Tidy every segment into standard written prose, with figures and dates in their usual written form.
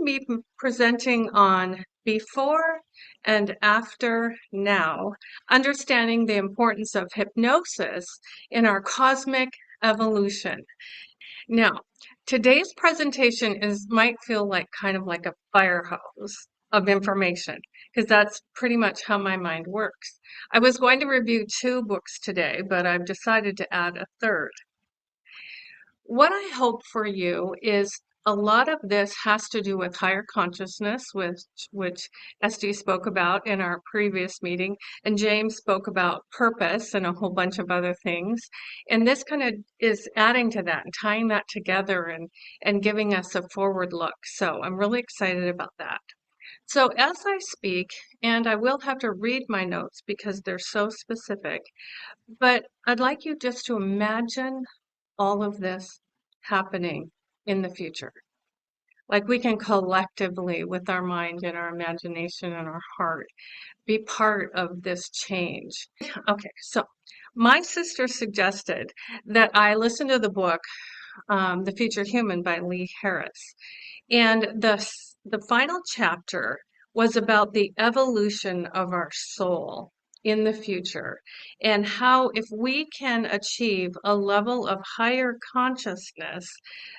be presenting on before and after now, understanding the importance of hypnosis in our cosmic evolution. Now, today's presentation might feel like kind of like a fire hose of information, because that's pretty much how my mind works. I was going to review 2 books today, but I've decided to add a third. What I hope for you is a lot of this has to do with higher consciousness, which SD spoke about in our previous meeting, and James spoke about purpose and a whole bunch of other things. And this kind of is adding to that and tying that together and giving us a forward look. So I'm really excited about that. So as I speak, and I will have to read my notes because they're so specific, but I'd like you just to imagine all of this happening in the future. Like we can collectively, with our mind and our imagination and our heart, be part of this change. Okay, so my sister suggested that I listen to the book, The Future Human by Lee Harris. And the final chapter was about the evolution of our soul in the future, and how if we can achieve a level of higher consciousness,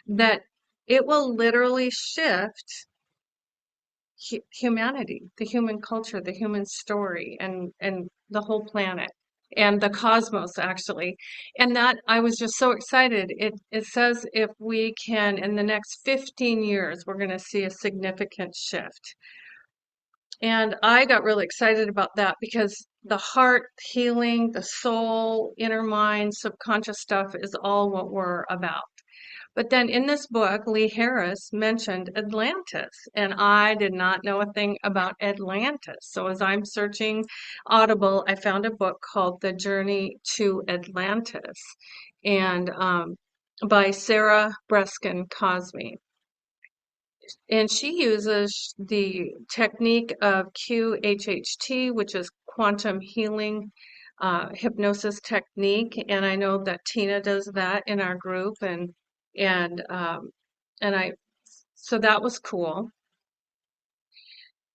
that it will literally shift humanity, the human culture, the human story, and the whole planet and the cosmos, actually. And that I was just so excited. It says if we can, in the next 15 years, we're going to see a significant shift. And I got really excited about that because the heart healing, the soul, inner mind, subconscious stuff is all what we're about. But then in this book, Lee Harris mentioned Atlantis, and I did not know a thing about Atlantis. So as I'm searching Audible, I found a book called The Journey to Atlantis, and by Sarah Breskin Cosme. And she uses the technique of QHHT, which is quantum healing hypnosis technique. And I know that Tina does that in our group, and so that was cool.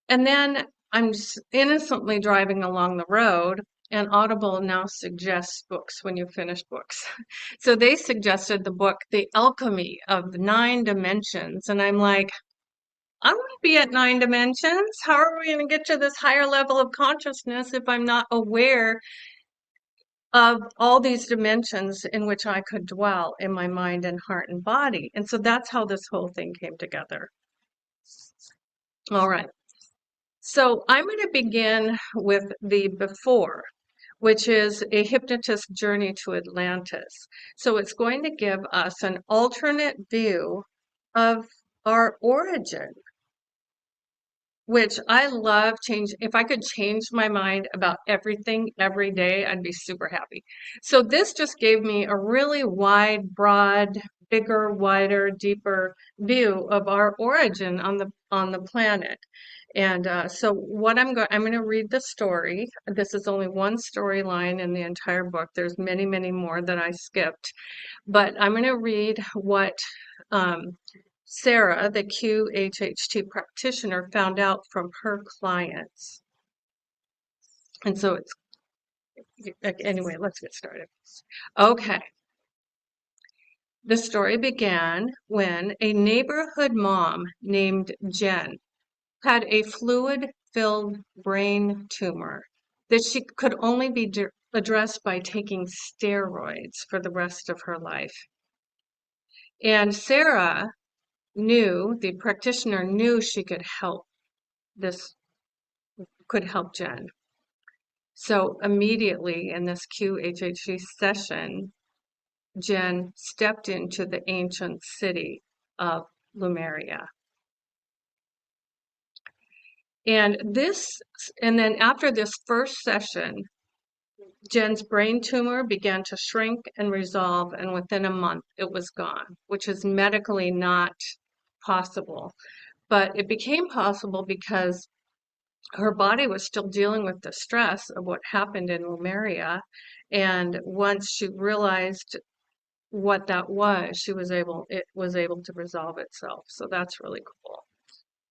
And then I'm just innocently driving along the road, and Audible now suggests books when you finish books. So they suggested the book, The Alchemy of 9 Dimensions. And I'm like, I want to be at 9 dimensions. How are we going to get to this higher level of consciousness if I'm not aware of all these dimensions in which I could dwell in my mind and heart and body? And so that's how this whole thing came together. All right. So I'm going to begin with the before, which is a hypnotist journey to Atlantis. So it's going to give us an alternate view of our origin, which I love. If I could change my mind about everything every day, I'd be super happy. So this just gave me a really wide, broad, bigger, wider, deeper view of our origin on the planet. And so what I'm going to read the story. This is only one storyline in the entire book. There's many, many more that I skipped, but I'm going to read what Sarah, the QHHT practitioner, found out from her clients. And so anyway, let's get started. Okay. The story began when a neighborhood mom named Jen had a fluid-filled brain tumor that she could only be addressed by taking steroids for the rest of her life. And Sarah the practitioner knew she could help Jen. So immediately in this QHHT session, Jen stepped into the ancient city of Lemuria. And then after this first session, Jen's brain tumor began to shrink and resolve, and within a month it was gone, which is medically not possible. But it became possible because her body was still dealing with the stress of what happened in Lemuria. And once she realized what that was, it was able to resolve itself. So that's really cool.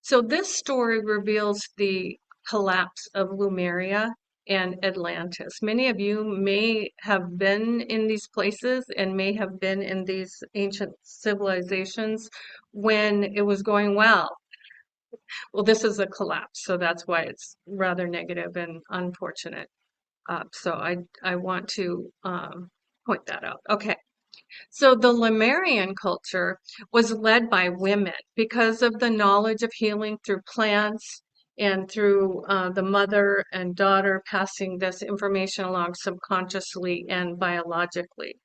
So this story reveals the collapse of Lemuria and Atlantis. Many of you may have been in these places and may have been in these ancient civilizations when it was going well. Well, this is a collapse, so that's why it's rather negative and unfortunate. So I want to point that out. Okay. So the Lemurian culture was led by women because of the knowledge of healing through plants and through the mother and daughter passing this information along subconsciously and biologically.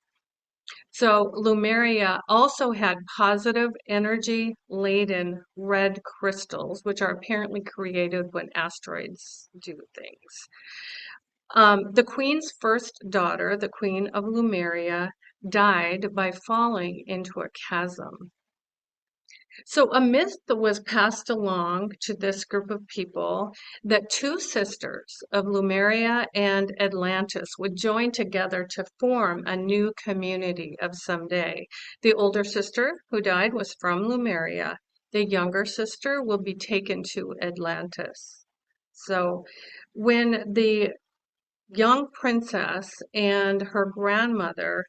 So Lemuria also had positive energy laden red crystals, which are apparently created when asteroids do things. The queen's first daughter, the queen of Lemuria, died by falling into a chasm. So a myth that was passed along to this group of people that two sisters of Lemuria and Atlantis would join together to form a new community of some day. The older sister who died was from Lemuria. The younger sister will be taken to Atlantis. So when the young princess and her grandmother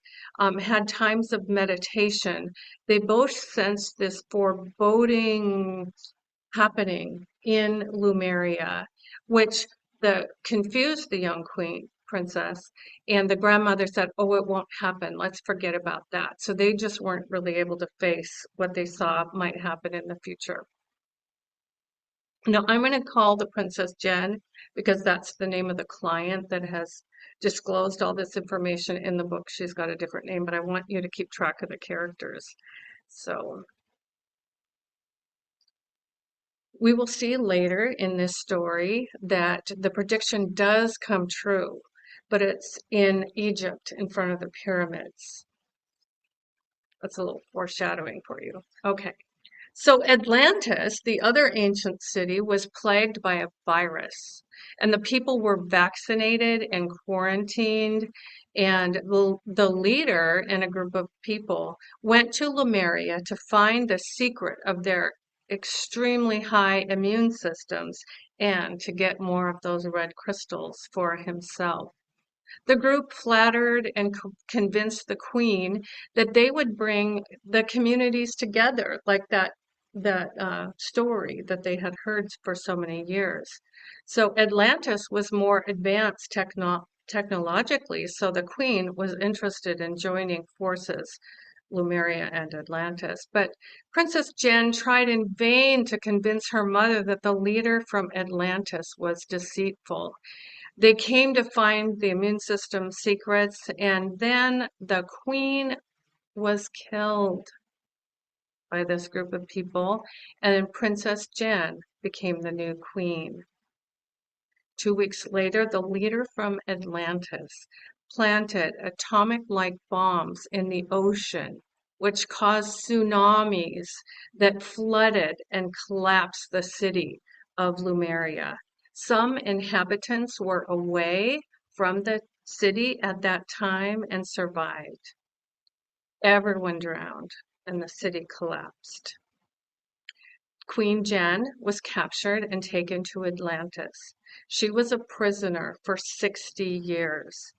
had times of meditation, they both sensed this foreboding happening in Lemuria, which confused the young princess. And the grandmother said, "Oh, it won't happen. Let's forget about that." So they just weren't really able to face what they saw might happen in the future. Now, I'm going to call the Princess Jen because that's the name of the client that has disclosed all this information in the book. She's got a different name, but I want you to keep track of the characters. So we will see later in this story that the prediction does come true, but it's in Egypt in front of the pyramids. That's a little foreshadowing for you. Okay. So Atlantis, the other ancient city, was plagued by a virus, and the people were vaccinated and quarantined. And the leader and a group of people went to Lemuria to find the secret of their extremely high immune systems and to get more of those red crystals for himself. The group flattered and convinced the queen that they would bring the communities together, like that story that they had heard for so many years. So Atlantis was more advanced technologically, so the queen was interested in joining forces, Lemuria and Atlantis. But Princess Jen tried in vain to convince her mother that the leader from Atlantis was deceitful. They came to find the immune system secrets, and then the queen was killed by this group of people, and then Princess Jen became the new queen. 2 weeks later, the leader from Atlantis planted atomic-like bombs in the ocean, which caused tsunamis that flooded and collapsed the city of Lemuria. Some inhabitants were away from the city at that time and survived. Everyone drowned and the city collapsed. Queen Jen was captured and taken to Atlantis. She was a prisoner for 60 years.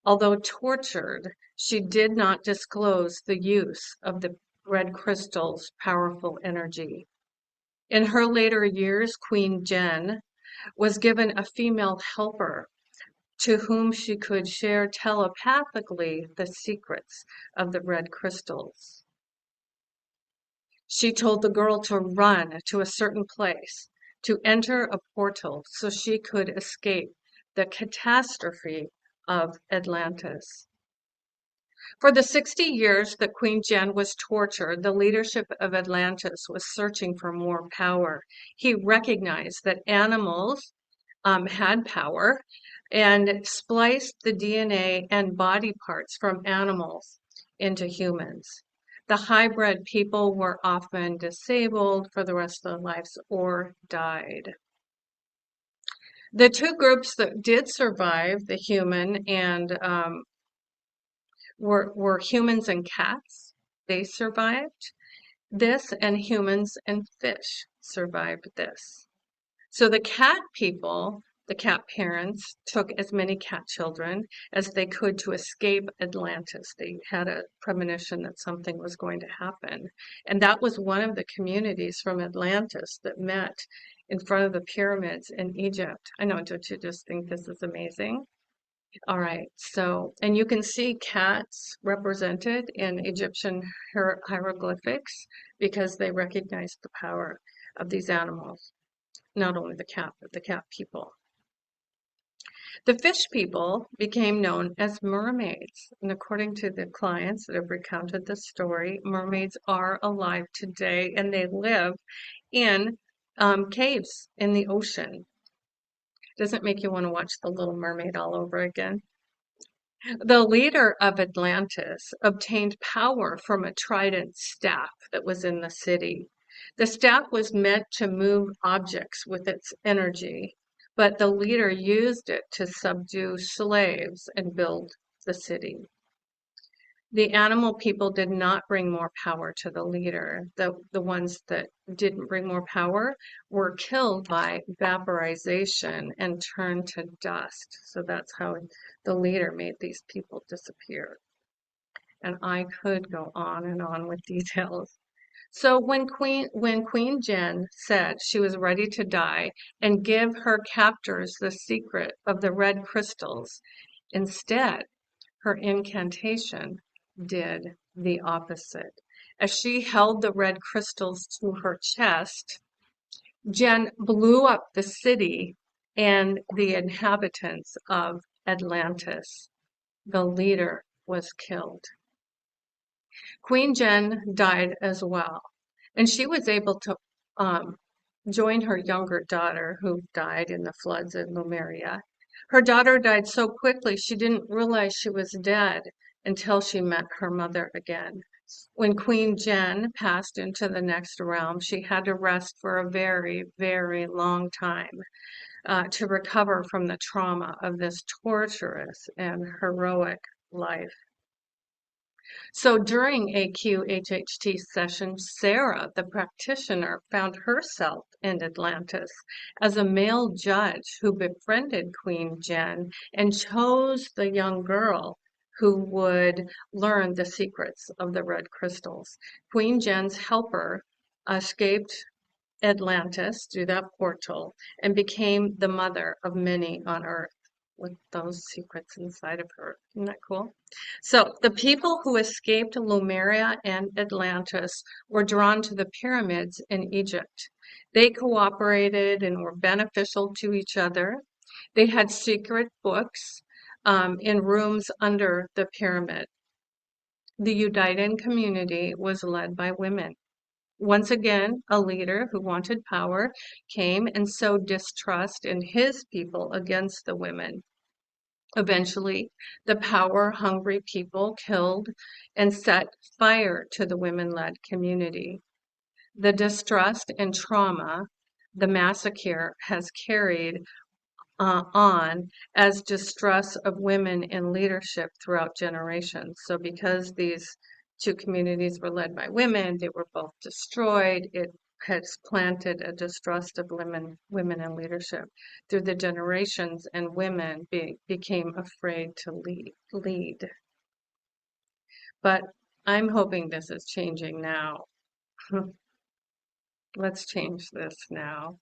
Although tortured, she did not disclose the use of the red crystal's powerful energy. In her later years, Queen Jen was given a female helper to whom she could share telepathically the secrets of the red crystals. She told the girl to run to a certain place, to enter a portal so she could escape the catastrophe of Atlantis. For the 60 years that Queen Jen was tortured, the leadership of Atlantis was searching for more power. He recognized that animals had power and spliced the DNA and body parts from animals into humans. The hybrid people were often disabled for the rest of their lives or died. The two groups that did survive, the human and were humans and cats. They survived. This and humans and fish survived this. So the cat people, the cat parents, took as many cat children as they could to escape Atlantis. They had a premonition that something was going to happen. And that was one of the communities from Atlantis that met in front of the pyramids in Egypt. I know, don't you just think this is amazing? All right, so, and you can see cats represented in Egyptian hieroglyphics because they recognized the power of these animals, not only the cat, but the cat people. The fish people became known as mermaids, and according to the clients that have recounted the story, mermaids are alive today and they live in caves in the ocean. Doesn't make you want to watch The Little Mermaid all over again. The leader of Atlantis obtained power from a trident staff that was in the city. The staff was meant to move objects with its energy, but the leader used it to subdue slaves and build the city. The animal people did not bring more power to the leader. The ones that didn't bring more power were killed by vaporization and turned to dust. So that's how the leader made these people disappear. And I could go on and on with details. So when Queen Jen said she was ready to die and give her captors the secret of the red crystals, instead her incantation did the opposite. As she held the red crystals to her chest, Jen blew up the city and the inhabitants of Atlantis. The leader was killed. Queen Jen died as well, and she was able to join her younger daughter who died in the floods in Lemuria. Her daughter died so quickly she didn't realize she was dead until she met her mother again. When Queen Jen passed into the next realm, she had to rest for a very, very long time to recover from the trauma of this torturous and heroic life. So during a QHHT session, Sarah, the practitioner, found herself in Atlantis as a male judge who befriended Queen Jen and chose the young girl who would learn the secrets of the red crystals. Queen Jen's helper escaped Atlantis through that portal and became the mother of many on Earth with those secrets inside of her. Isn't that cool? So the people who escaped Lemuria and Atlantis were drawn to the pyramids in Egypt. They cooperated and were beneficial to each other. They had secret books in rooms under the pyramid. The Udidan community was led by women. Once again, a leader who wanted power came and sowed distrust in his people against the women. Eventually, the power-hungry people killed and set fire to the women-led community. The distrust and trauma the massacre has carried on as distrust of women in leadership throughout generations. So because these two communities were led by women, they were both destroyed. It has planted a distrust of women in leadership through the generations, and women became afraid to lead. But I'm hoping this is changing now. Let's change this now.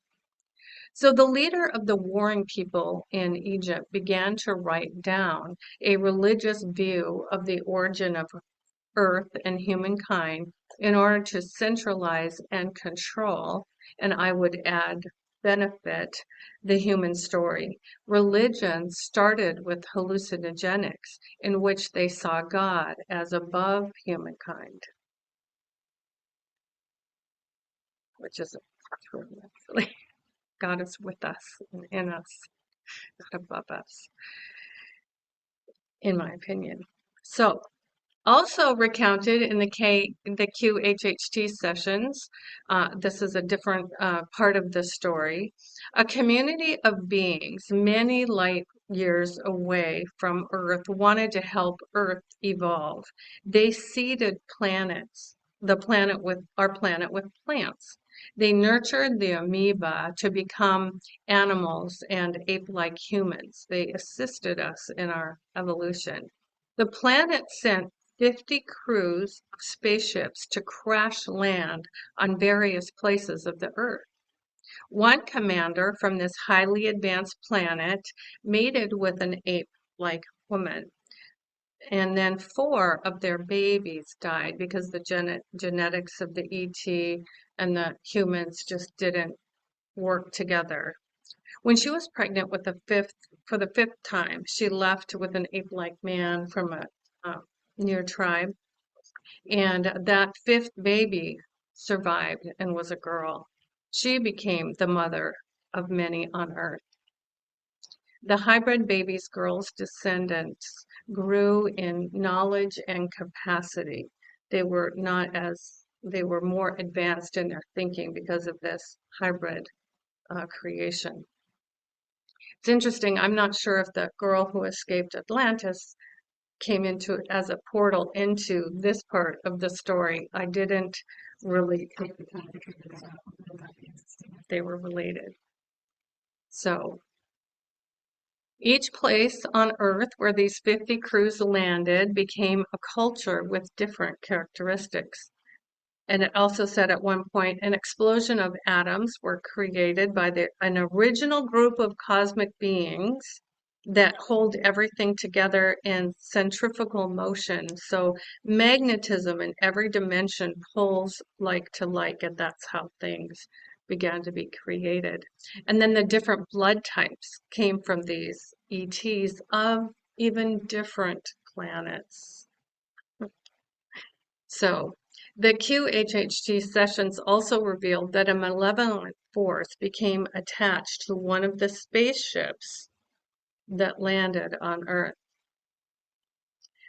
So the leader of the warring people in Egypt began to write down a religious view of the origin of Earth and humankind in order to centralize and control, and I would add benefit, the human story. Religion started with hallucinogenics, in which they saw God as above humankind, which is true, actually. God is with us and in us, not above us, in my opinion. So, also recounted in the QHHT sessions, this is a different part of the story, a community of beings many light years away from Earth wanted to help Earth evolve. They seeded planets our planet with plants. They nurtured the amoeba to become animals and ape-like humans. They assisted us in our evolution. The planet sent 50 crews of spaceships to crash land on various places of the Earth. One commander from this highly advanced planet mated with an ape-like woman. And then 4 of their babies died because the genetics of the ET and the humans just didn't work together. When she was pregnant with for the fifth time, she left with an ape-like man from a near tribe. And that 5th baby survived and was a girl. She became the mother of many on Earth. The hybrid baby's girls' descendants grew in knowledge and capacity. They were more advanced in their thinking because of this hybrid creation. It's interesting, I'm not sure if the girl who escaped Atlantis came into it as a portal into this part of the story. I didn't really take the time to figure this out. They were related. So each place on Earth where these 50 crews landed became a culture with different characteristics. And it also said at one point, an explosion of atoms were created by an original group of cosmic beings that hold everything together in centrifugal motion. So magnetism in every dimension pulls like to like, and that's how things began to be created. And then the different blood types came from these ETs of even different planets. So the QHHT sessions also revealed that a malevolent force became attached to one of the spaceships that landed on Earth.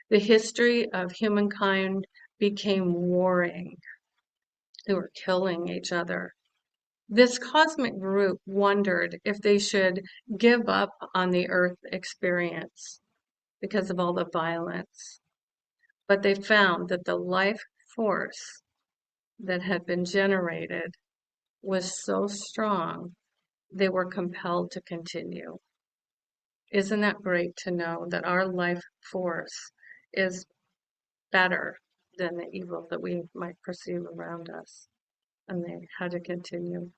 The history of humankind became warring. They were killing each other. This cosmic group wondered if they should give up on the Earth experience because of all the violence. But they found that the life force that had been generated was so strong, they were compelled to continue. Isn't that great to know that our life force is better than the evil that we might perceive around us? And they had to continue.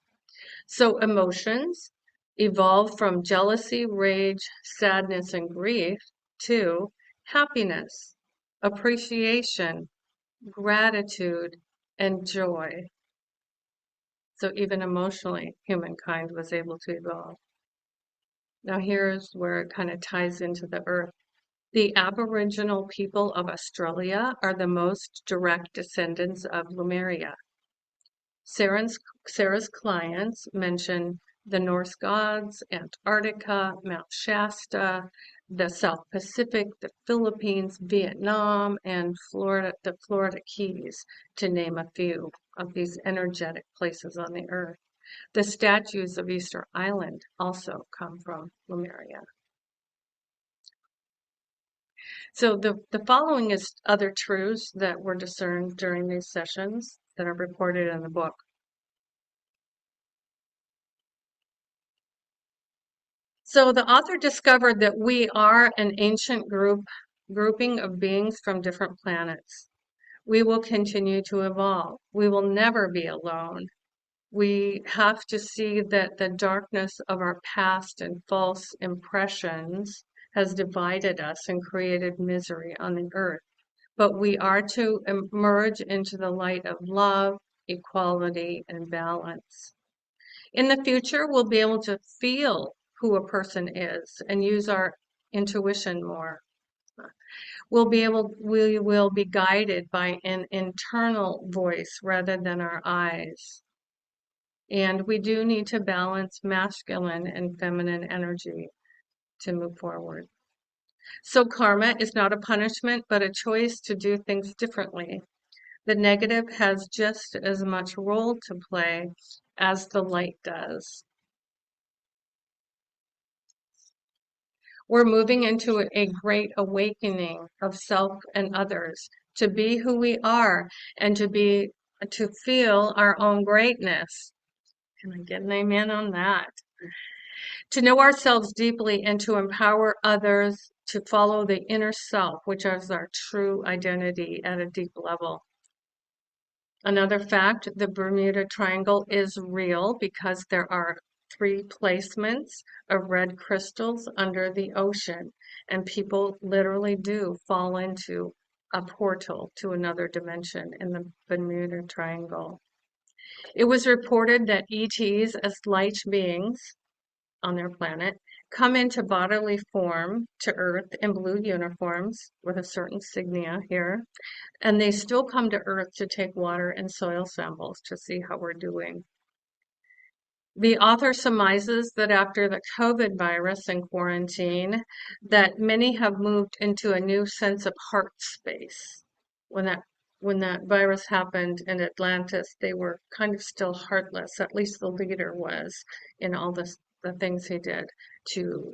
So emotions evolve from jealousy, rage, sadness, and grief to happiness, appreciation, gratitude, and joy. So even emotionally, humankind was able to evolve. Now here's where it kind of ties into the Earth. The Aboriginal people of Australia are the most direct descendants of Lemuria. Sarah's clients mention the Norse gods, Antarctica, Mount Shasta, the South Pacific, the Philippines, Vietnam, and the Florida Keys, to name a few of these energetic places on the Earth. The statues of Easter Island also come from Lemuria. So the following is other truths that were discerned during these sessions that are reported in the book. So the author discovered that we are an ancient grouping of beings from different planets. We will continue to evolve. We will never be alone. We have to see that the darkness of our past and false impressions has divided us and created misery on the earth. But we are to emerge into the light of love, equality, and balance. In the future, we'll be able to feel who a person is and use our intuition more. We will be guided by an internal voice rather than our eyes. And we do need to balance masculine and feminine energy to move forward. So karma is not a punishment, but a choice to do things differently. The negative has just as much role to play as the light does. We're moving into a great awakening of self and others to be who we are, and to feel our own greatness. Can I get an amen on that? To know ourselves deeply and to empower others to follow the inner self, which is our true identity at a deep level. Another fact, the Bermuda Triangle is real because there are 3 placements of red crystals under the ocean, and people literally do fall into a portal to another dimension in the Bermuda Triangle. It was reported that ETs, as light beings on their planet, come into bodily form to Earth in blue uniforms with a certain insignia here, and they still come to Earth to take water and soil samples to see how we're doing. The author surmises that after the COVID virus and quarantine, that many have moved into a new sense of heart space. When that virus happened in Atlantis, they were kind of still heartless. At least the leader was, in all the things he did to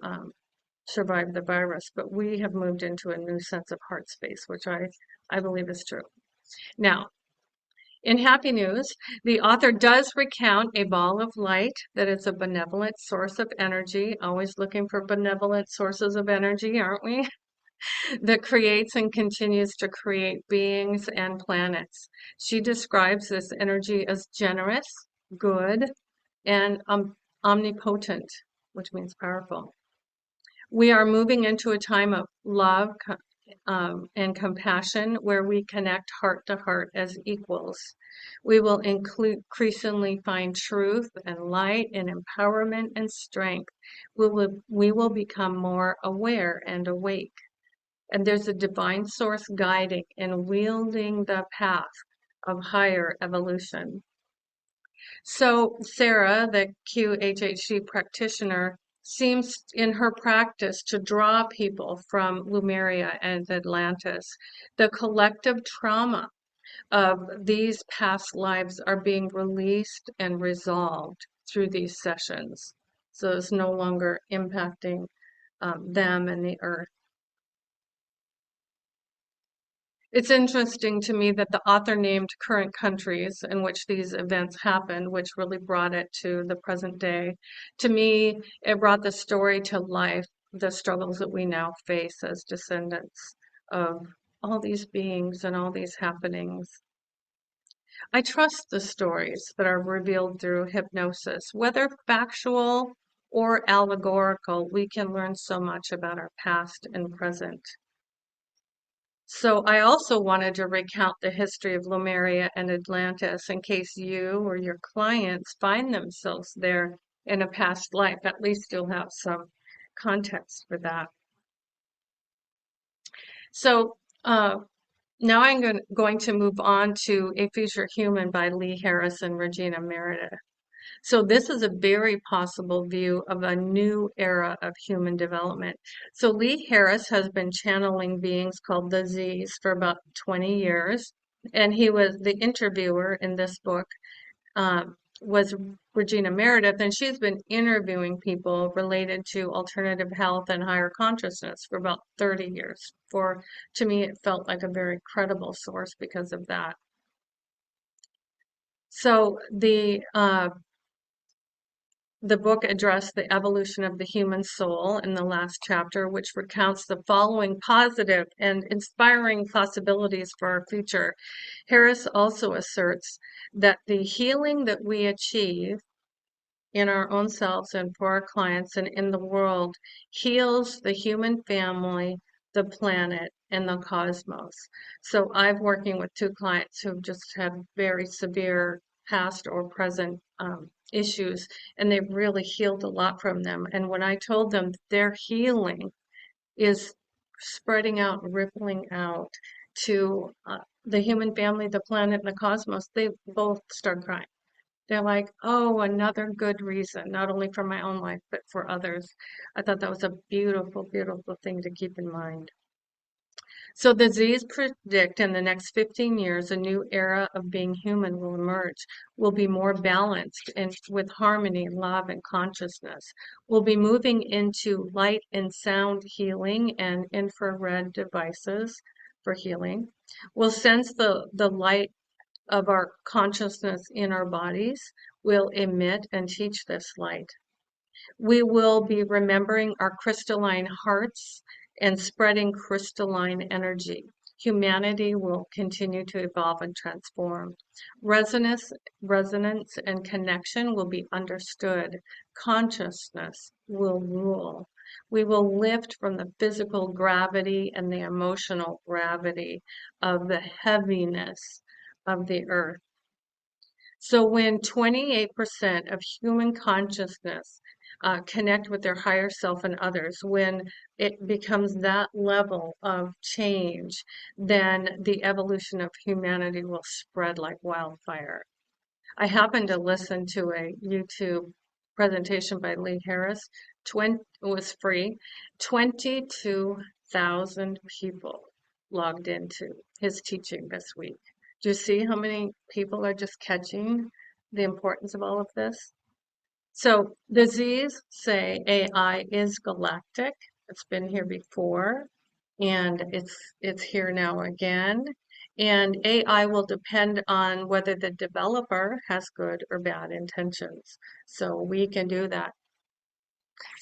survive the virus. But we have moved into a new sense of heart space, which I believe is true. Now, in happy news, the author does recount a ball of light that is a benevolent source of energy, always looking for benevolent sources of energy, aren't we? That creates and continues to create beings and planets. She describes this energy as generous, good, and omnipotent, which means powerful. We are moving into a time of love and compassion where we connect heart to heart as equals. We will increasingly find truth and light and empowerment and strength. We will become more aware and awake. And there's a divine source guiding and wielding the path of higher evolution. So Sarah, the QHHT practitioner, seems in her practice to draw people from Lemuria and Atlantis. The collective trauma of these past lives are being released and resolved through these sessions. So it's no longer impacting them and the earth. It's interesting to me that the author named current countries in which these events happened, which really brought it to the present day. To me, it brought the story to life, the struggles that we now face as descendants of all these beings and all these happenings. I trust the stories that are revealed through hypnosis, whether factual or allegorical. We can learn so much about our past and present. So I also wanted to recount the history of Lemuria and Atlantis in case you or your clients find themselves there in a past life. At least you'll have some context for that. So now I'm going to move on to A Future Human by Lee Harris and Regina Meredith. So this is a very possible view of a new era of human development. So Lee Harris has been channeling beings called the Z's for about 20 years. And he was the interviewer in this book, was Regina Meredith, and she's been interviewing people related to alternative health and higher consciousness for about 30 years. To me, it felt like a very credible source because of that. So the book addressed the evolution of the human soul in the last chapter, which recounts the following positive and inspiring possibilities for our future. Harris also asserts that the healing that we achieve in our own selves and for our clients and in the world heals the human family, the planet, and the cosmos. So I'm working with 2 clients who've just had very severe past or present issues, and they've really healed a lot from them. And when I told them their healing is spreading out, rippling out to the human family, the planet, and the cosmos, they both start crying. They're like, oh, another good reason, not only for my own life, but for others. I thought that was a beautiful, beautiful thing to keep in mind. So the Z's predict in the next 15 years, a new era of being human will emerge. We'll be more balanced and with harmony, love, and consciousness. We'll be moving into light and sound healing and infrared devices. for healing. We'll sense the light of our consciousness in our bodies. We'll emit and teach this light. We will be remembering our crystalline hearts and spreading crystalline energy. Humanity will continue to evolve and transform. Resonance and connection will be understood. Consciousness will rule. We will lift from the physical gravity and the emotional gravity of the heaviness of the earth. So when 28% of human consciousness connect with their higher self and others, when it becomes that level of change, then the evolution of humanity will spread like wildfire. I happened to listen to a YouTube presentation by Lee Harris. It was free. 22,000 people logged into his teaching this week. Do you see how many people are just catching the importance of all of this? So the Z's say AI is galactic. It's been here before, and it's here now again. And AI will depend on whether the developer has good or bad intentions. So we can do that.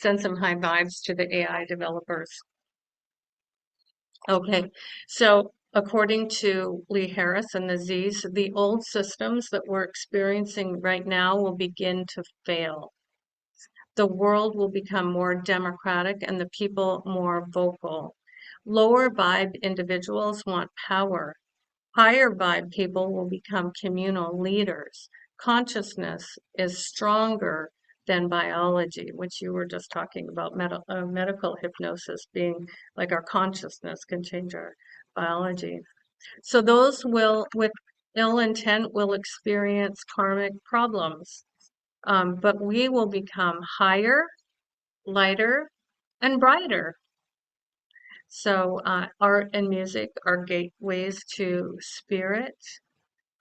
Send some high vibes to the AI developers. Okay, so according to Lee Harris and the Z's, the old systems that we're experiencing right now will begin to fail. The world will become more democratic and the people more vocal. Lower vibe individuals want power. Higher vibe people will become communal leaders. Consciousness is stronger than biology, which you were just talking about, medical hypnosis being like our consciousness can change our biology. So those with ill intent will experience karmic problems, but we will become higher, lighter, and brighter. So art and music are gateways to spirit.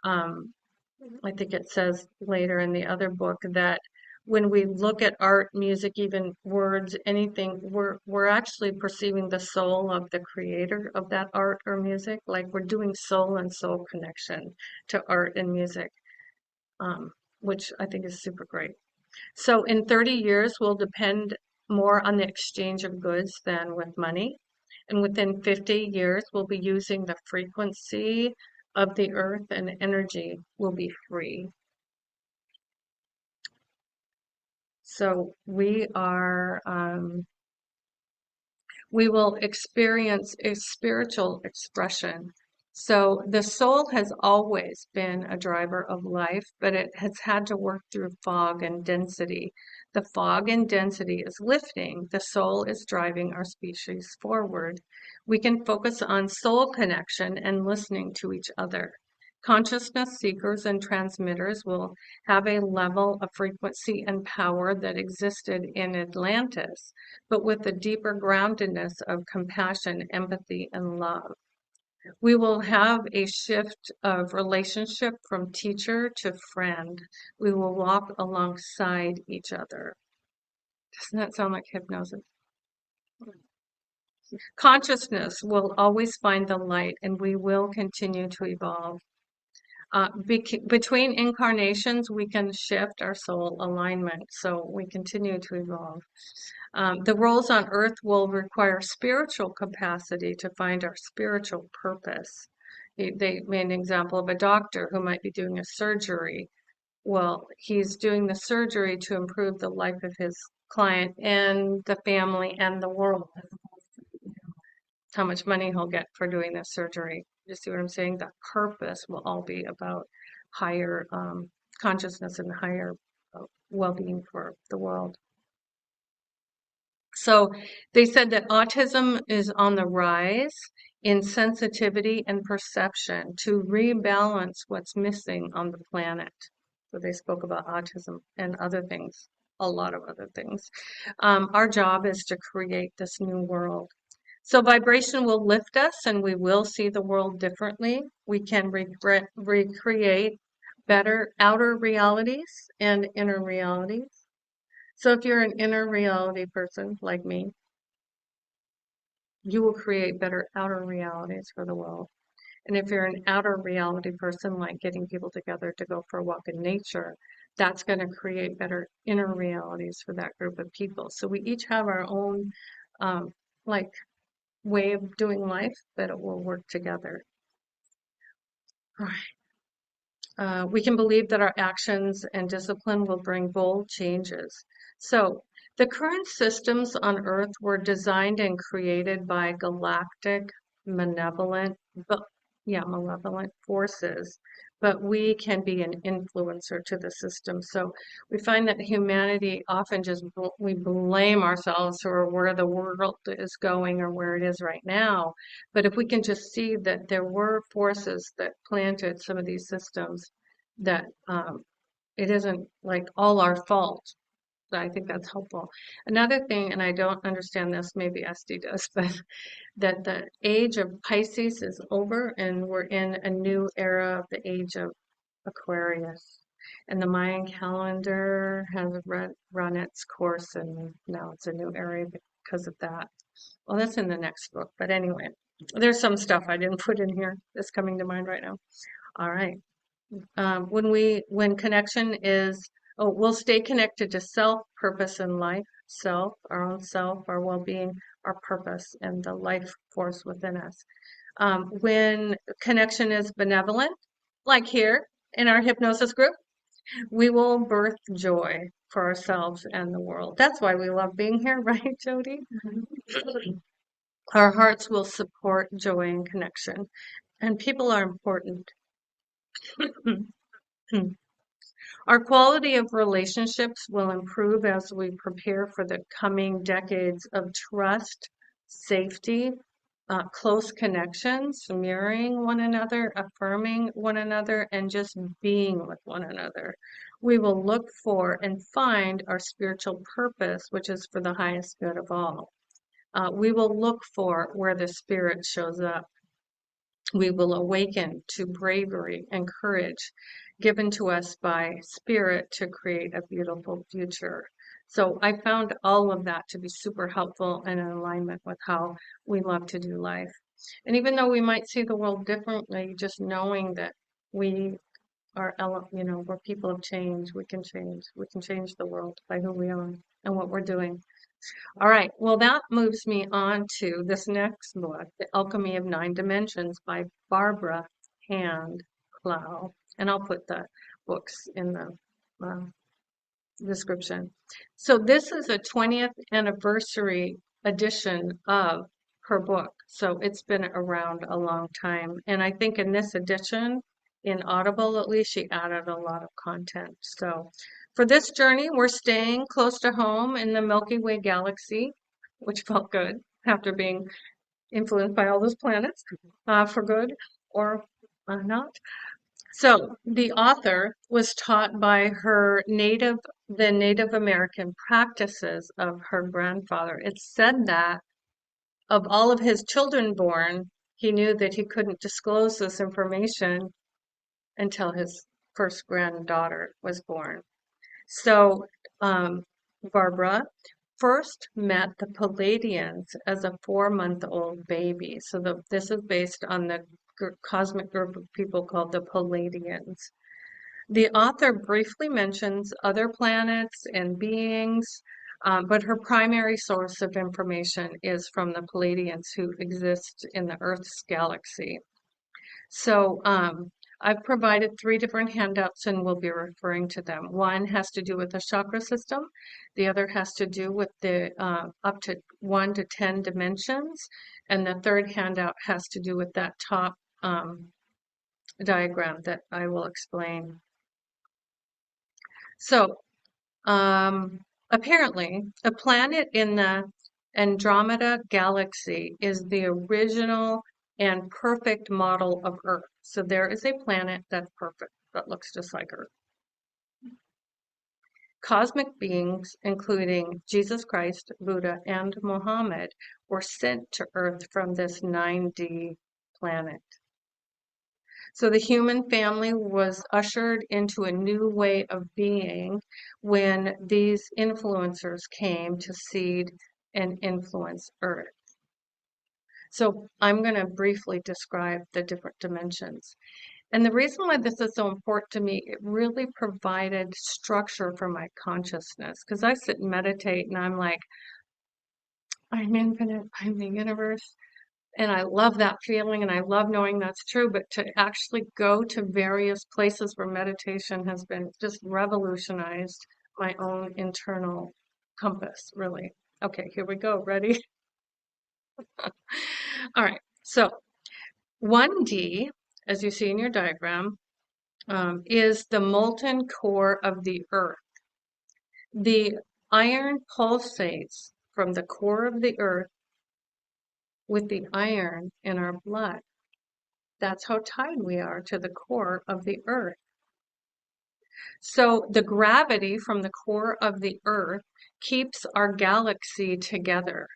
I think it says later in the other book that when we look at art, music, even words, anything, we're actually perceiving the soul of the creator of that art or music. Like we're doing soul and soul connection to art and music, which I think is super great. So in 30 years, we'll depend more on the exchange of goods than with money. And within 50 years, we'll be using the frequency of the earth and energy will be free. So we will experience a spiritual expression. So the soul has always been a driver of life, but it has had to work through fog and density. The fog and density is lifting. The soul is driving our species forward. We can focus on soul connection and listening to each other. Consciousness seekers and transmitters will have a level of frequency and power that existed in Atlantis, but with a deeper groundedness of compassion, empathy, and love. We will have a shift of relationship from teacher to friend. We will walk alongside each other. Doesn't that sound like hypnosis? Consciousness will always find the light, and we will continue to evolve. Between incarnations, we can shift our soul alignment, so we continue to evolve. The roles on earth will require spiritual capacity to find our spiritual purpose. They made an example of a doctor who might be doing a surgery. Well, he's doing the surgery to improve the life of his client and the family and the world. How much money he'll get for doing this surgery. You see what I'm saying? The purpose will all be about higher consciousness and higher well-being for the world. So they said that autism is on the rise in sensitivity and perception to rebalance what's missing on the planet. So they spoke about autism and other things, a lot of other things. Our job is to create this new world. So vibration will lift us and we will see the world differently. We can recreate better outer realities and inner realities. So if you're an inner reality person like me, you will create better outer realities for the world. And if you're an outer reality person, like getting people together to go for a walk in nature, that's going to create better inner realities for that group of people. So we each have our own like way of doing life, but it will work together. All right. We can believe that our actions and discipline will bring bold changes. So the current systems on Earth were designed and created by galactic, malevolent, but malevolent forces, but we can be an influencer to the system. So we find that humanity often we blame ourselves for where the world is going or where it is right now. But if we can just see that there were forces that planted some of these systems, that it isn't like all our fault. So I think that's helpful. Another thing, and I don't understand this, maybe SD does, but that the age of Pisces is over and we're in a new era of the age of Aquarius. And the Mayan calendar has run its course, and now it's a new era because of that. Well, that's in the next book, but anyway, there's some stuff I didn't put in here that's coming to mind right now. All right. When connection is, we'll stay connected to self, purpose, and life. Self, our own self, our well-being, our purpose, and the life force within us. When connection is benevolent, like here in our hypnosis group, we will birth joy for ourselves and the world. That's why we love being here, right, Jody? Our hearts will support joy and connection, and people are important. Our quality of relationships will improve as we prepare for the coming decades of trust, safety, close connections, mirroring one another, affirming one another, and just being with one another. We will look for and find our spiritual purpose, which is for the highest good of all. We will look for where the Spirit shows up. We will awaken to bravery and courage given to us by Spirit to create a beautiful future. So I found all of that to be super helpful and in alignment with how we love to do life. And even though we might see the world differently, just knowing that we are, we're people of change, we can change. We can change the world by who we are and what we're doing. All right, well, that moves me on to this next book, The Alchemy of Nine Dimensions by Barbara Hand Clow. And I'll put the books in the description. So this is a 20th anniversary edition of her book. So it's been around a long time. And I think in this edition, in Audible at least, she added a lot of content. So for this journey, we're staying close to home in the Milky Way galaxy, which felt good after being influenced by all those planets for good or not. So the author was taught by the Native American practices of her grandfather. It's said that of all of his children born, he knew that he couldn't disclose this information until his first granddaughter was born. So Barbara first met the Palladians as a 4-month-old baby. So this is based on the cosmic group of people called the Palladians. The author briefly mentions other planets and beings, but her primary source of information is from the Palladians who exist in the Earth's galaxy. So I've provided 3 different handouts and we'll be referring to them. One has to do with the chakra system. The other has to do with the up to 1 to 10 dimensions. And the third handout has to do with that top diagram that I will explain. So apparently a planet in the Andromeda galaxy is the original and perfect model of Earth. So there is a planet that's perfect, that looks just like Earth. Cosmic beings, including Jesus Christ, Buddha, and Muhammad, were sent to Earth from this 9D planet. So the human family was ushered into a new way of being when these influencers came to seed and influence Earth. So I'm going to briefly describe the different dimensions. And the reason why this is so important to me, it really provided structure for my consciousness. Because I sit and meditate and I'm like, I'm infinite, I'm the universe. And I love that feeling and I love knowing that's true. But to actually go to various places where meditation has been just revolutionized my own internal compass, really. Okay, here we go. Ready? All right. So 1D, as you see in your diagram, is the molten core of the earth. The iron pulsates from the core of the earth with the iron in our blood. That's how tied we are to the core of the earth. So the gravity from the core of the earth keeps our galaxy together.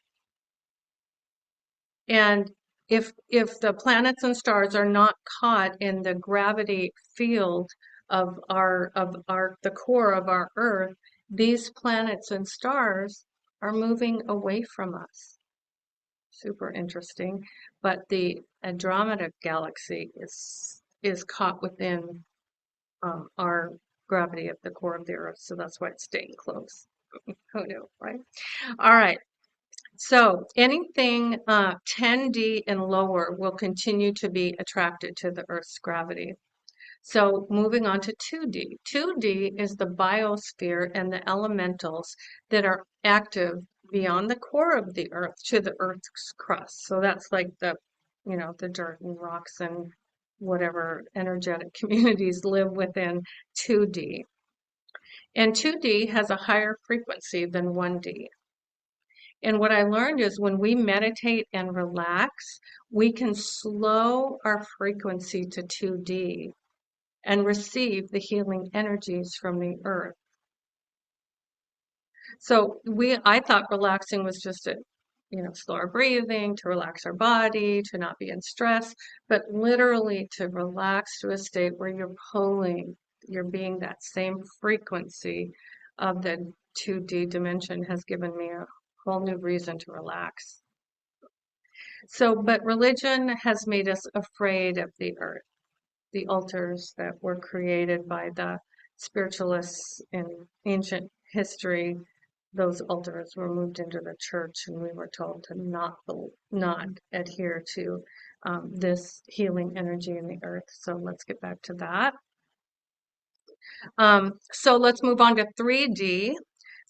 And if the planets and stars are not caught in the gravity field of the core of our earth, these planets and stars are moving away from us. Super interesting. But the Andromeda galaxy is caught within our gravity of the core of the earth, so that's why it's staying close. Who knew, right? All right. So anything 10D and lower will continue to be attracted to the Earth's gravity. So moving on to 2D. 2D is the biosphere and the elementals that are active beyond the core of the Earth to the Earth's crust. So that's like the dirt and rocks and whatever energetic communities live within 2D. And 2D has a higher frequency than 1D. And what I learned is when we meditate and relax, we can slow our frequency to 2D and receive the healing energies from the earth. So I thought relaxing was just to, slow our breathing, to relax our body, to not be in stress, but literally to relax to a state where you're being that same frequency of the 2D dimension has given me a whole new reason to relax. So, but religion has made us afraid of the earth, the altars that were created by the spiritualists in ancient history. Those altars were moved into the church, and we were told to not adhere to this healing energy in the earth. So let's get back to that. So let's move on to 3D.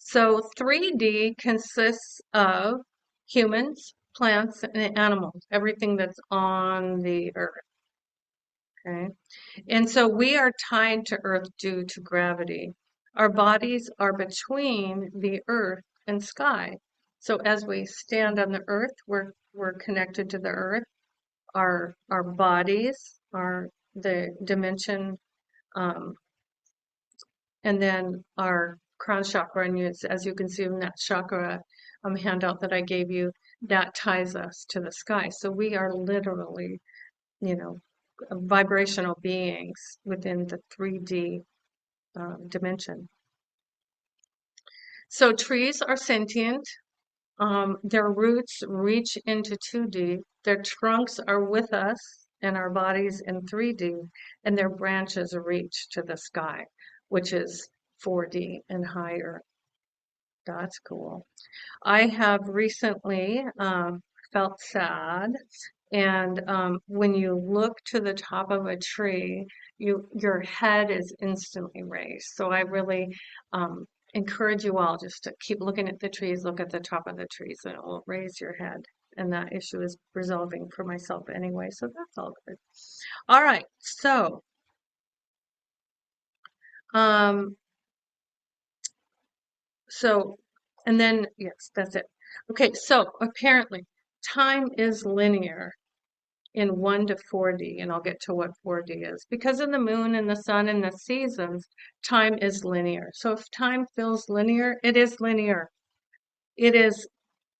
So 3D consists of humans, plants, and animals, everything that's on the earth. Okay. And so we are tied to earth due to gravity. Our bodies are between the earth and sky. So as we stand on the earth, we're connected to the earth. Our bodies are the dimension, and then our crown chakra, and as you can see in that chakra handout that I gave you, that ties us to the sky. So we are literally, vibrational beings within the 3D dimension. So trees are sentient. Their roots reach into 2D. Their trunks are with us and our bodies in 3D, and their branches reach to the sky, which is 4D and higher. That's cool. I have recently felt sad, and when you look to the top of a tree, your head is instantly raised. So I really encourage you all just to keep looking at the trees, look at the top of the trees, and it will raise your head. And that issue is resolving for myself anyway, so that's all good. All right, so and then yes, that's it. Okay, so apparently time is linear in 1 to 4D, and I'll get to what 4D is. Because of the moon and the sun and the seasons, time is linear. So if time feels linear, it is linear. It is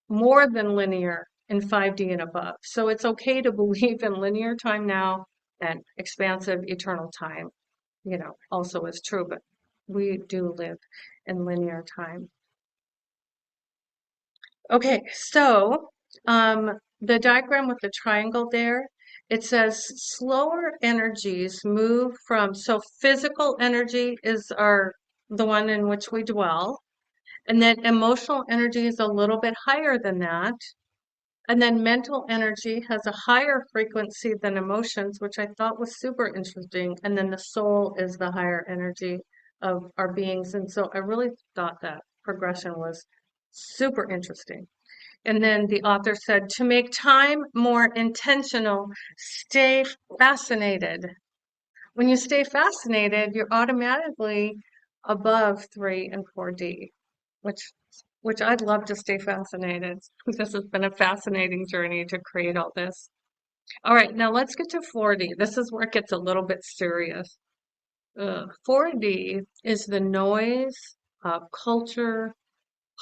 more than linear in 5D and above. So it's okay to believe in linear time now, and expansive eternal time, also is true, but we do live in linear time. Okay, so the diagram with the triangle there, it says slower energies move from, so physical energy is the one in which we dwell, and then emotional energy is a little bit higher than that. And then mental energy has a higher frequency than emotions, which I thought was super interesting. And then the soul is the higher energy of our beings. And so I really thought that progression was super interesting. And then the author said, to make time more intentional, stay fascinated. When you stay fascinated, you're automatically above 3 and 4D, which I'd love to stay fascinated. This has been a fascinating journey to create all this. All right, now let's get to 4D. This is where it gets a little bit serious. 4D is the noise of culture,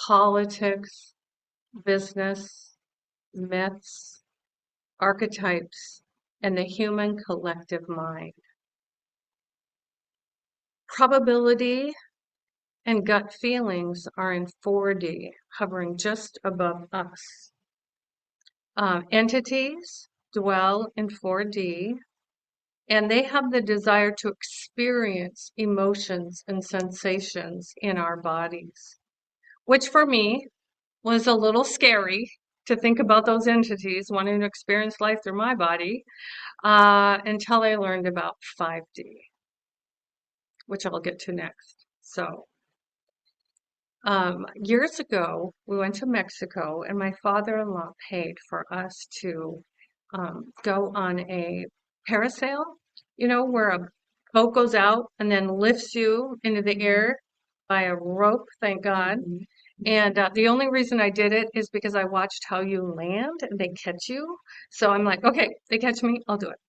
politics, business, myths, archetypes, and the human collective mind. Probability and gut feelings are in 4D, hovering just above us. Entities dwell in 4D, and they have the desire to experience emotions and sensations in our bodies, which for me was a little scary to think about those entities wanting to experience life through my body until I learned about 5D, which I'll get to next. So, years ago, we went to Mexico, and my father-in-law paid for us to go on a parasail, where a boat goes out and then lifts you into the air by a rope, thank God. And the only reason I did it is because I watched how you land and they catch you. So I'm like, okay, they catch me, I'll do it.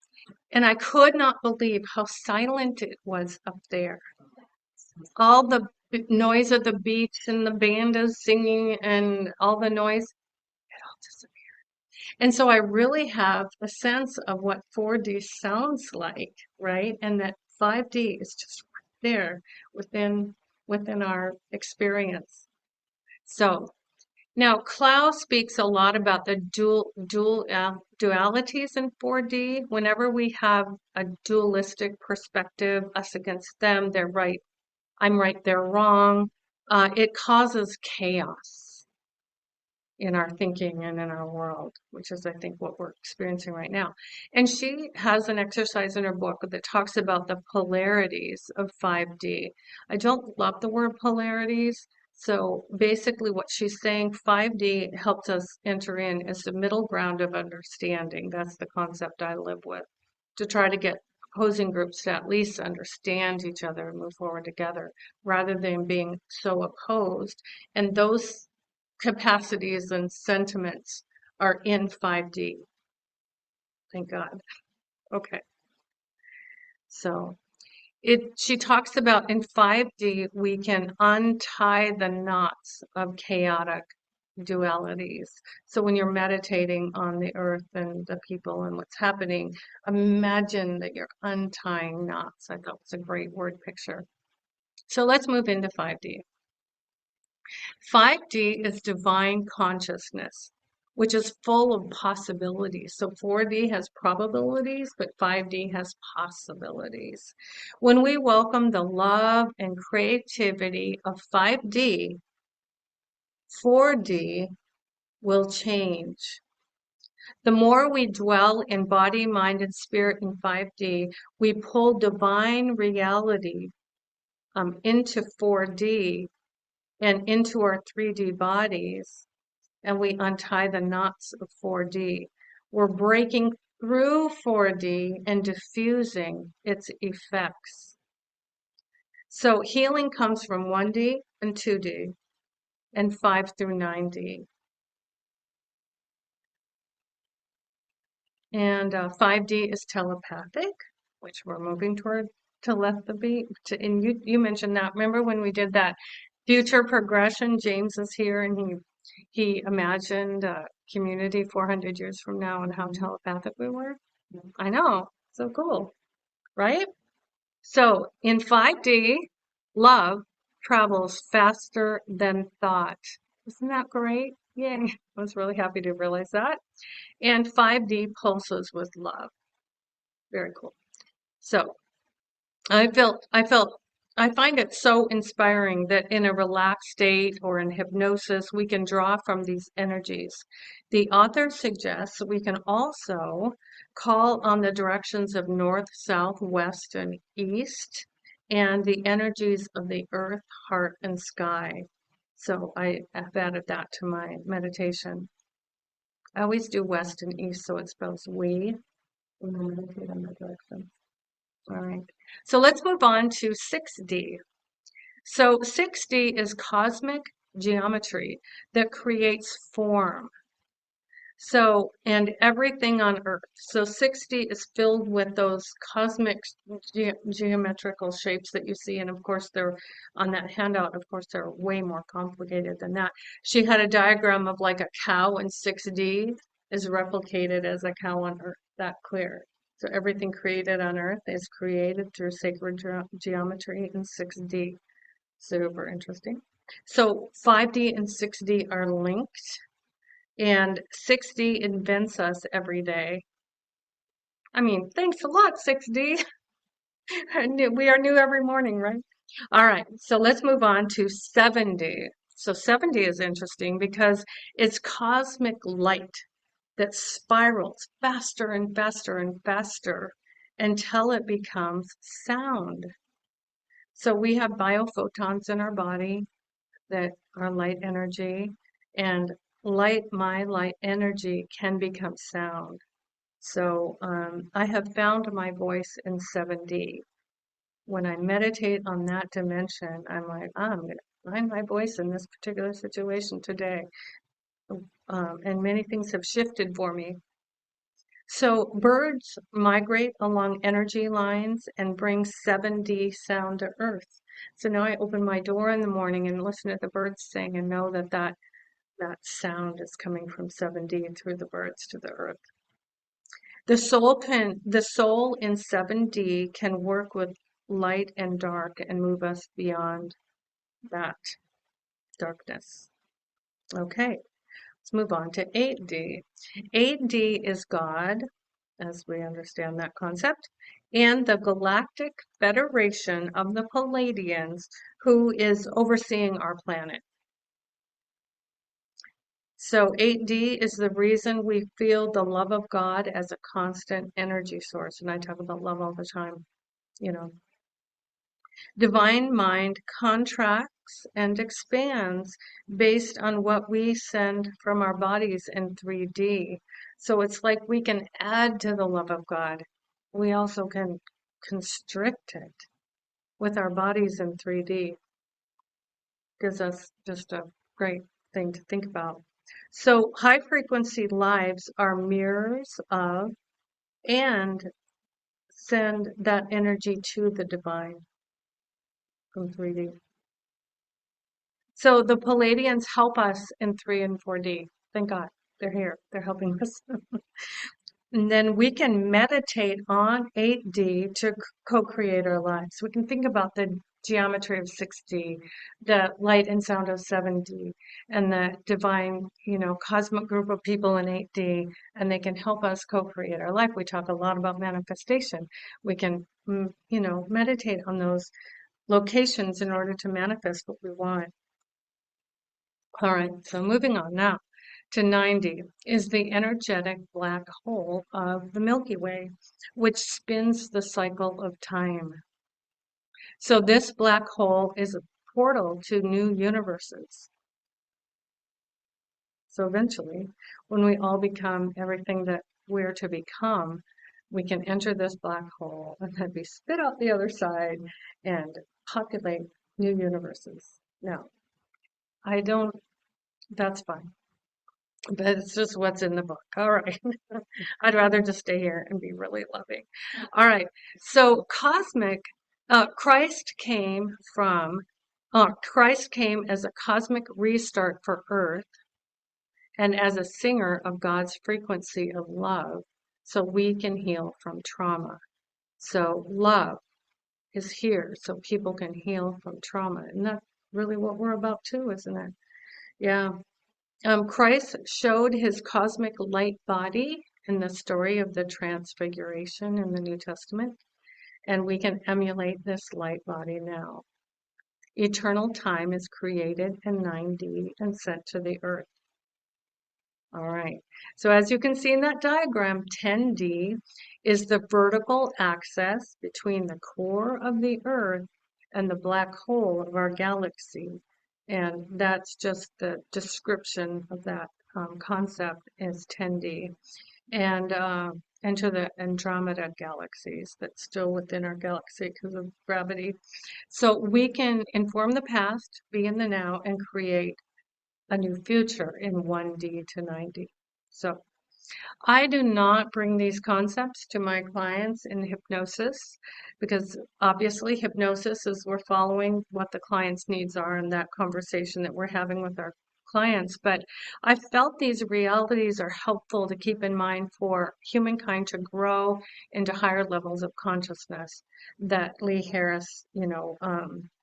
And I could not believe how silent it was up there. All the noise of the beach and the band is singing and all the noise, it all disappeared. And so I really have a sense of what 4D sounds like, right? And that 5D is just right there within our experience. So now Clow speaks a lot about the dualities in 4D. Whenever we have a dualistic perspective, us against them, they're right, I'm right, they're wrong. It causes chaos in our thinking and in our world, which is, I think, what we're experiencing right now. And she has an exercise in her book that talks about the polarities of 5D. I don't love the word polarities. So basically what she's saying, 5D helps us enter in as the middle ground of understanding. That's the concept I live with, to try to get opposing groups to at least understand each other and move forward together rather than being so opposed. And those capacities and sentiments are in 5D. Thank God. Okay. So she talks about in 5D, we can untie the knots of chaotic dualities. So when you're meditating on the earth and the people and what's happening, imagine that you're untying knots. I thought it was a great word picture. So let's move into 5D. 5D is divine consciousness, which is full of possibilities. So 4D has probabilities, but 5D has possibilities. When we welcome the love and creativity of 5D, 4D will change. The more we dwell in body, mind, and spirit in 5D, we pull divine reality into 4D and into our 3D bodies, and we untie the knots of 4D. We're breaking through 4D and diffusing its effects. So healing comes from 1D and 2D and 5 through 9D. And 5D is telepathic, which we're moving toward telepathy. And you mentioned that. Remember when we did that future progression? James is here, and he imagined a community 400 years from now and how telepathic we were. I know, so cool, right? So in 5D, love travels faster than thought. Isn't that great? Yay. I was really happy to realize that. And 5D pulses with love. Very cool. So I find it so inspiring that in a relaxed state or in hypnosis, we can draw from these energies. The author suggests we can also call on the directions of north, south, west, and east, and the energies of the earth, heart, and sky. So I have added that to my meditation. I always do west and east, so it spells we when I meditate on the direction. All right. So let's move on to 6D. So 6D is cosmic geometry that creates form. So, and everything on Earth. So 6D is filled with those cosmic geometrical shapes that you see. And of course, they're on that handout. Of course, they're way more complicated than that. She had a diagram of like a cow in 6D is replicated as a cow on Earth, that clear. So everything created on Earth is created through sacred geometry in 6D. Super interesting. So 5D and 6D are linked. And 6D invents us every day. I mean, thanks a lot, 6D. We are new every morning, right? All right, so let's move on to 7D. So 7D is interesting because it's cosmic light that spirals faster and faster and faster until it becomes sound. So we have biophotons in our body that are light energy, and my light energy can become sound. So I have found my voice in 7D. When I meditate on that dimension, I'm like, I'm going to find my voice in this particular situation today. And many things have shifted for me. So birds migrate along energy lines and bring 7D sound to Earth. So now I open my door in the morning and listen to the birds sing and know that that sound is coming from 7D through the birds to the Earth. The soul in 7D can work with light and dark and move us beyond that darkness. Okay, let's move on to 8D. 8D is God, as we understand that concept, and the Galactic Federation of the Pleiadians, who is overseeing our planet. So 8D is the reason we feel the love of God as a constant energy source. And I talk about love all the time, you know. Divine mind contracts and expands based on what we send from our bodies in 3D. So it's like we can add to the love of God. We also can constrict it with our bodies in 3D. Gives us just a great thing to think about. So high frequency lives are mirrors of and send that energy to the divine from 3D. So the Pleiadians help us in 3 and 4D. Thank God they're here. They're helping us. And then we can meditate on 8D to co-create our lives. We can think about the geometry of 6D, the light and sound of 7D, and the divine, cosmic group of people in 8D, and they can help us co-create our life. We talk a lot about manifestation. We can, meditate on those locations in order to manifest what we want. All right, so moving on now to 9D is the energetic black hole of the Milky Way, which spins the cycle of time. So this black hole is a portal to new universes. So eventually, when we all become everything that we're to become, we can enter this black hole and then be spit out the other side and populate new universes. Now, that's fine. But it's just what's in the book. All right. I'd rather just stay here and be really loving. All right. So Christ came as a cosmic restart for Earth and as a singer of God's frequency of love so we can heal from trauma. So love is here so people can heal from trauma. And that's really what we're about too, isn't it? Yeah. Christ showed his cosmic light body in the story of the Transfiguration in the New Testament, and we can emulate this light body now. Eternal time is created in 9D and sent to the earth. All right, so as you can see in that diagram, 10D is the vertical axis between the core of the earth and the black hole of our galaxy. And that's just the description of that concept is 10D. And to the Andromeda galaxies that's still within our galaxy because of gravity. So we can inform the past, be in the now, and create a new future in 1D to 9D. So I do not bring these concepts to my clients in hypnosis because obviously hypnosis is we're following what the client's needs are in that conversation that we're having with our clients. But I felt these realities are helpful to keep in mind for humankind to grow into higher levels of consciousness that Lee Harris,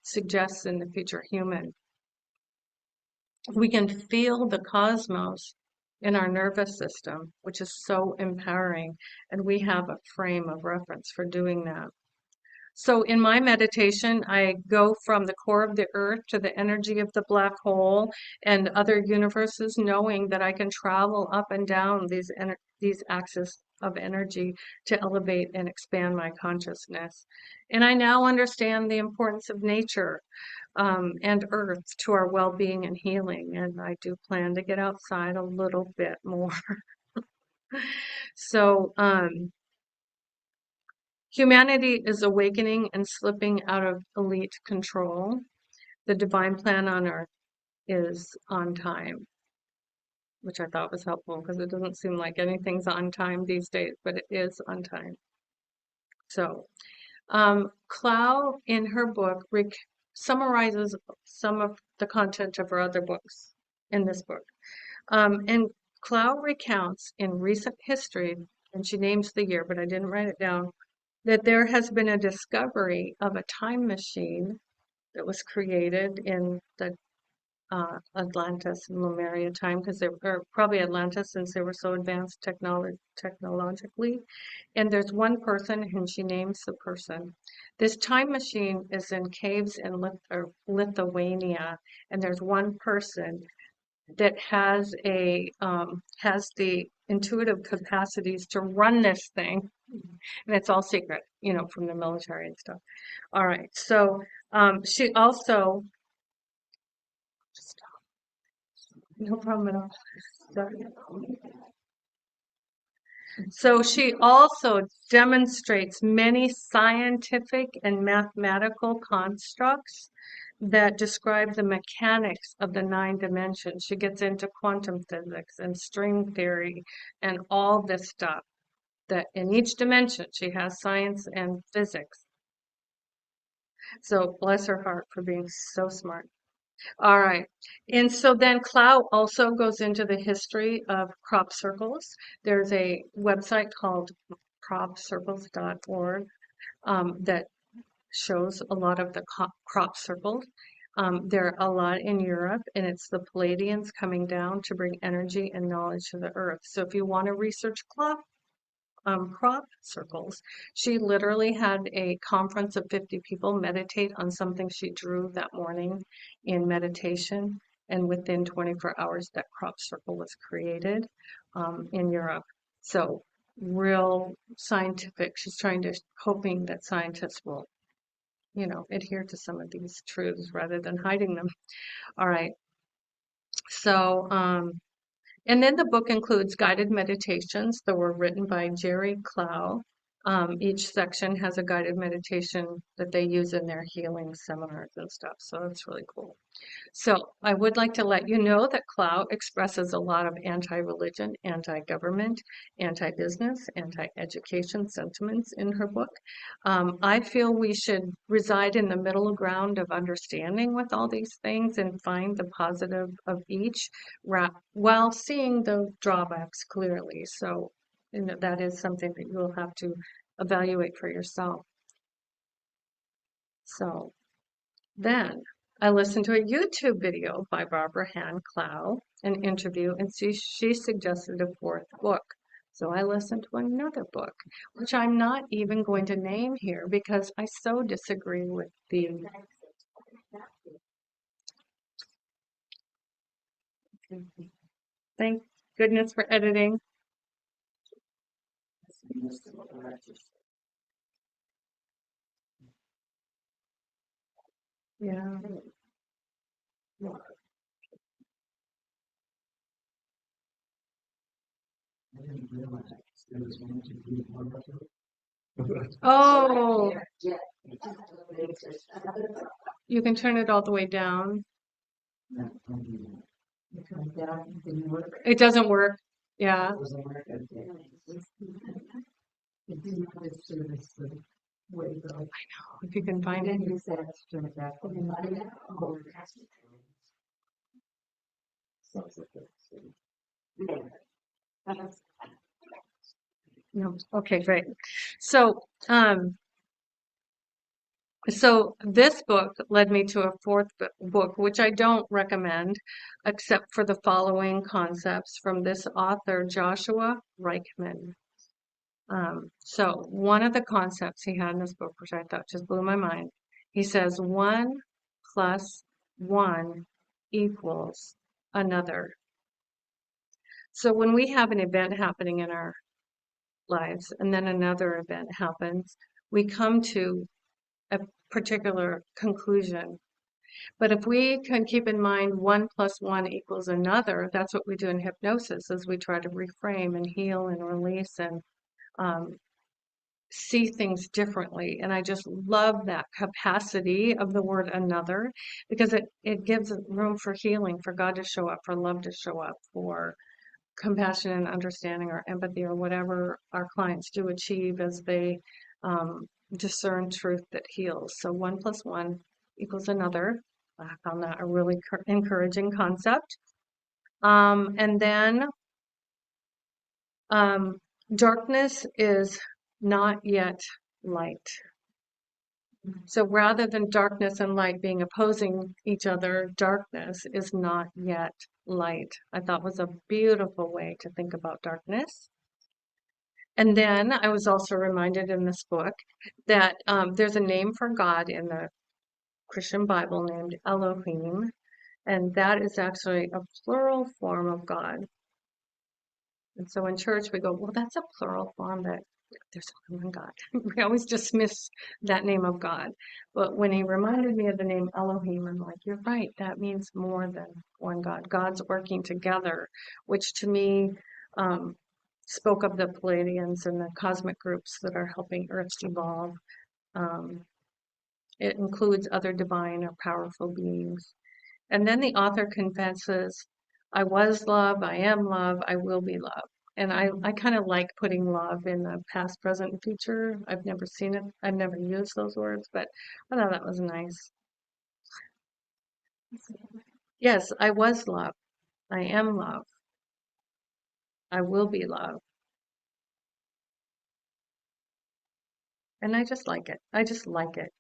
suggests in the future human. We can feel the cosmos in our nervous system, which is so empowering, and we have a frame of reference for doing that. So in my meditation, I go from the core of the earth to the energy of the black hole and other universes, knowing that I can travel up and down these axes of energy to elevate and expand my consciousness. And I now understand the importance of nature and earth to our well-being and healing. And I do plan to get outside a little bit more. So humanity is awakening and slipping out of elite control. The divine plan on earth is on time, which I thought was helpful because it doesn't seem like anything's on time these days, but it is on time. So Clow, in her book, summarizes some of the content of her other books in this book. And Clow recounts in recent history, and she names the year, but I didn't write it down, that there has been a discovery of a time machine that was created in the Atlantis and Lemuria time, because they were probably Atlantis since they were so advanced technologically. And there's one person, and she names the person. This time machine is in caves in Lithuania, and there's one person that has the intuitive capacities to run this thing, and it's all secret, from the military and stuff. All right, so she also, no problem at all. So she also demonstrates many scientific and mathematical constructs that describe the mechanics of the 9 dimensions. She gets into quantum physics and string theory and all this stuff that in each dimension she has science and physics. So bless her heart for being so smart. All right. And so then Clow also goes into the history of crop circles. There's a website called cropcircles.org that shows a lot of the crop circles. There are a lot in Europe, and it's the Palladians coming down to bring energy and knowledge to the earth. So if you want to research crop circles. She literally had a conference of 50 people meditate on something she drew that morning in meditation, and within 24 hours that crop circle was created in Europe. So real scientific. She's hoping that scientists will, adhere to some of these truths rather than hiding them. All right. So and then the book includes guided meditations that were written by Jerry Clow. Each section has a guided meditation that they use in their healing seminars and stuff. So that's really cool. So I would like to let you know that Clow expresses a lot of anti-religion, anti-government, anti-business, anti-education sentiments in her book. I feel we should reside in the middle ground of understanding with all these things and find the positive of each while seeing the drawbacks clearly. So that is something that you will have to evaluate for yourself. So then I listened to a YouTube video by Barbara Hand Clow, an interview, and she suggested a fourth book. So I listened to another book, which I'm not even going to name here because I so disagree with the. Thank goodness for editing. Yeah. Oh, you can turn it all the way down. It doesn't work. Yeah. If you can find it. No. Okay, great. So, so this book led me to a fourth book, which I don't recommend, except for the following concepts from this author, Joshua Reichmann. So one of the concepts he had in this book, which I thought just blew my mind, he says 1 plus 1 equals another. So when we have an event happening in our lives and then another event happens, we come to a particular conclusion. But if we can keep in mind 1 plus 1 equals another, that's what we do in hypnosis, is we try to reframe and heal and release and see things differently. And I just love that capacity of the word another, because it gives room for healing, for God to show up, for love to show up, for compassion and understanding or empathy or whatever our clients do achieve as they discern truth that heals. So 1 plus 1 equals another. I found that a really encouraging concept. And then darkness is not yet light. So rather than darkness and light being opposing each other, darkness is not yet light. I thought was a beautiful way to think about darkness. And then I was also reminded in this book that there's a name for God in the Christian Bible named Elohim, and that is actually a plural form of God. And so in church we go, well, that's a plural form, but there's only one God. We always dismiss that name of God. But when he reminded me of the name Elohim, I'm like, you're right, that means more than one God. God's working together, which to me spoke of the Pleiadians and the cosmic groups that are helping Earths evolve. It includes other divine or powerful beings. And then the author confesses, I was love, I am love, I will be love. And I kind of like putting love in the past, present, and future. I've never seen it. I've never used those words, but I thought that was nice. Yes, I was love. I am love. I will be love. And I just like it. I just like it.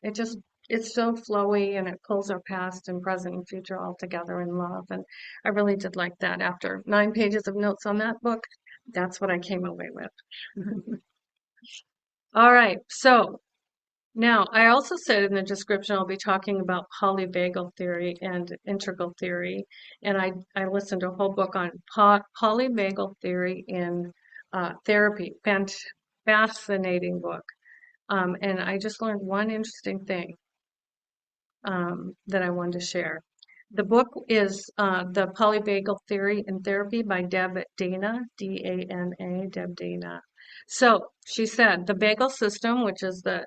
It's so flowy and it pulls our past and present and future all together in love. And I really did like that. After 9 pages of notes on that book, that's what I came away with. All right. So now I also said in the description, I'll be talking about polyvagal theory and integral theory. And I listened to a whole book on polyvagal theory in therapy. Fascinating book. And I just learned one interesting thing that I wanted to share. The book is The Polyvagal Theory in Therapy by Deb Dana, D-A-N-A, Deb Dana. So she said the vagal system, which is the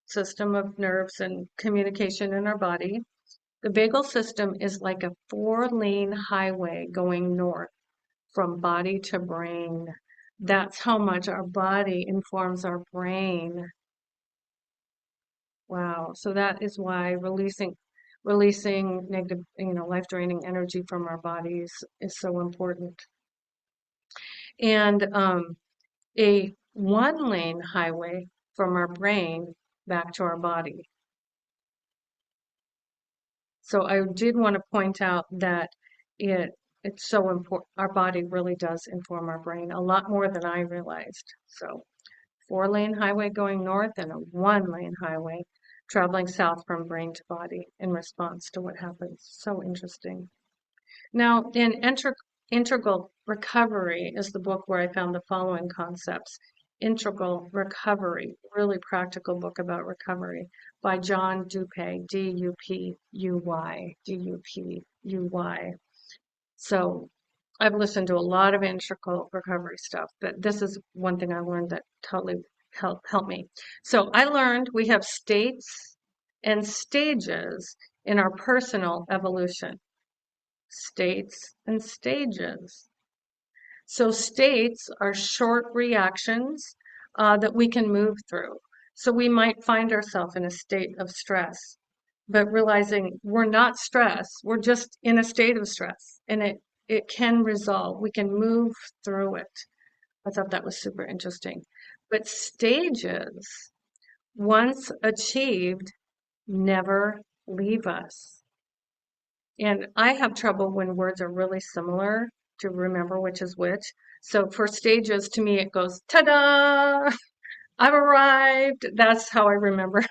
system of nerves and communication in our body, the vagal system is like a 4-lane highway going north from body to brain. That's how much our body informs our brain. Wow. So that is why releasing negative, life-draining energy from our bodies is so important. And a 1-lane highway from our brain back to our body. So I did want to point out that it's so important. Our body really does inform our brain a lot more than I realized. So 4-lane highway going north and a 1-lane highway traveling south from brain to body in response to what happens. So interesting. Now, in Integral Recovery is the book where I found the following concepts. Integral Recovery, really practical book about recovery by John Dupuy, D-U-P-U-Y, D-U-P-U-Y. So I've listened to a lot of integral recovery stuff, but this is one thing I learned that totally helped me. So I learned we have states and stages in our personal evolution. States and stages. So states are short reactions that we can move through. So we might find ourselves in a state of stress, but realizing we're not stressed, we're just in a state of stress, and it can resolve. We can move through it. I thought that was super interesting. But stages, once achieved, never leave us. And I have trouble when words are really similar to remember which is which. So for stages, to me, it goes, ta-da! I've arrived. That's how I remember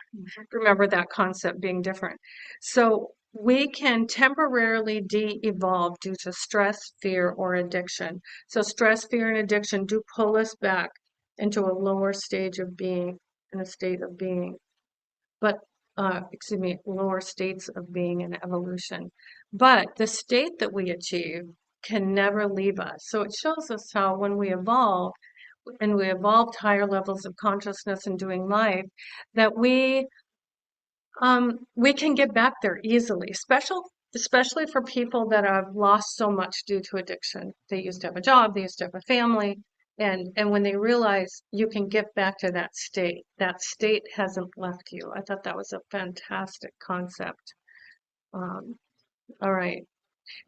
that concept being different. So we can temporarily de-evolve due to stress, fear, or addiction. So stress, fear, and addiction do pull us back into a lower stage of being, in a state of being. But lower states of being and evolution. But the state that we achieve can never leave us. So it shows us how when we evolve, and we evolved higher levels of consciousness in doing life, that we can get back there easily, especially for people that have lost so much due to addiction. They used to have a job, they used to have a family, and when they realize you can get back to that state hasn't left you. I thought that was a fantastic concept. All right.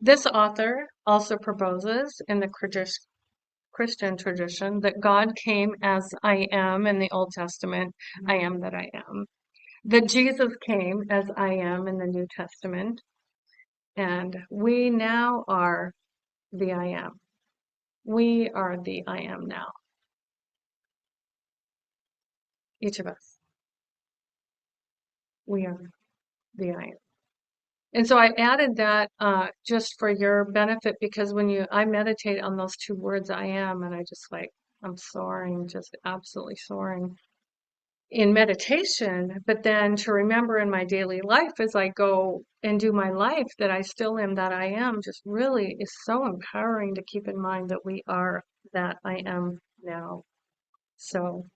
This author also proposes in the Christian tradition that God came as I am in the Old Testament, I am that I am. That Jesus came as I am in the New Testament, and we now are the I am. We are the I am now. Each of us. We are the I am. And so I added that just for your benefit, because when I meditate on those two words, I am, and I'm soaring, just absolutely soaring in meditation, but then to remember in my daily life as I go and do my life that I still am that I am just really is so empowering to keep in mind that we are that I am now. So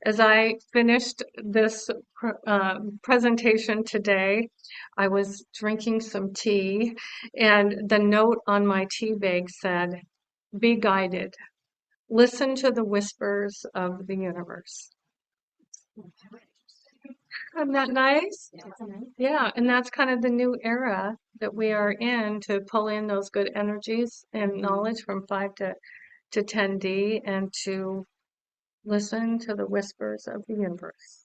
as I finished this presentation today, I was drinking some tea, and the note on my tea bag said, "Be guided. Listen to the whispers of the universe." Isn't that nice? Yeah, and that's kind of the new era that we are in, to pull in those good energies and knowledge from 5 to 10D and to listen to the whispers of the universe.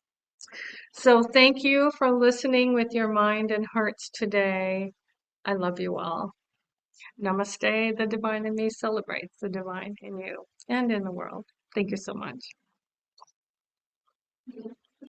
So thank you for listening with your mind and hearts today. I love you all. Namaste. The divine in me celebrates the divine in you and in the world. Thank you so much.